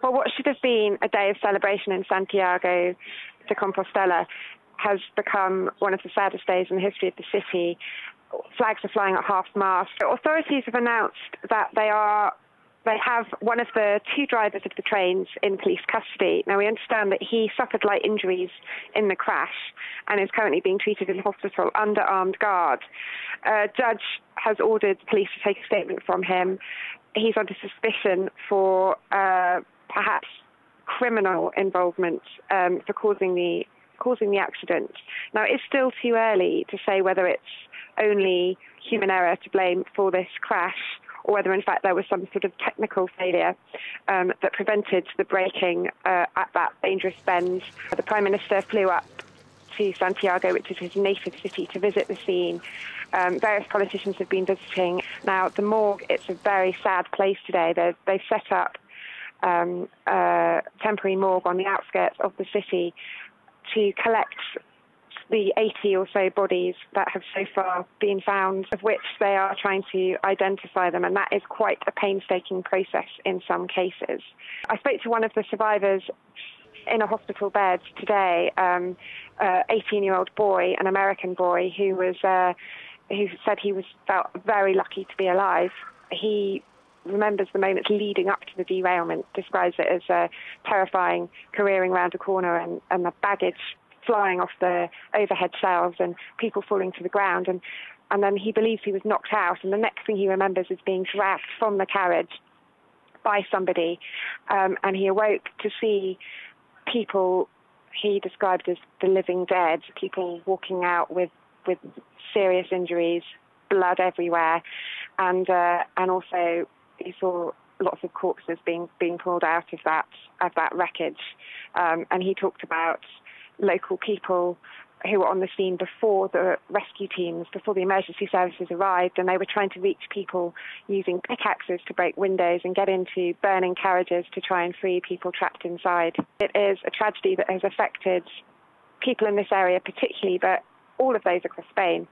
Well, what should have been a day of celebration in Santiago de Compostela has become one of the saddest days in the history of the city. Flags are flying at half-mast. Authorities have announced that they have one of the two drivers of the trains in police custody. Now, we understand that he suffered light injuries in the crash and is currently being treated in hospital under armed guard. A judge has ordered police to take a statement from him. He's under suspicion for perhaps criminal involvement for causing the accident. Now, it's still too early to say whether it's only human error to blame for this crash, or whether in fact there was some sort of technical failure that prevented the braking at that dangerous bend. The Prime Minister flew up to Santiago, which is his native city, to visit the scene. Various politicians have been visiting. Now, the morgue, it's a very sad place today. They've set up a temporary morgue on the outskirts of the city to collect the 80 or so bodies that have so far been found, of which they are trying to identify them, and that is quite a painstaking process in some cases. I spoke to one of the survivors in a hospital bed today, 18-year-old boy, an American boy, who said he felt very lucky to be alive. He remembers the moments leading up to the derailment, describes it as terrifying, careering round a corner and the baggage flying off the overhead shelves and people falling to the ground. And then he believes he was knocked out. And the next thing he remembers is being dragged from the carriage by somebody. And he awoke to see people he described as the living dead, people walking out with serious injuries, blood everywhere. And also he saw lots of corpses being pulled out of that wreckage. And he talked about local people who were on the scene before the rescue teams, before the emergency services arrived, and they were trying to reach people using pickaxes to break windows and get into burning carriages to try and free people trapped inside. It is a tragedy that has affected people in this area particularly, but all of those across Spain.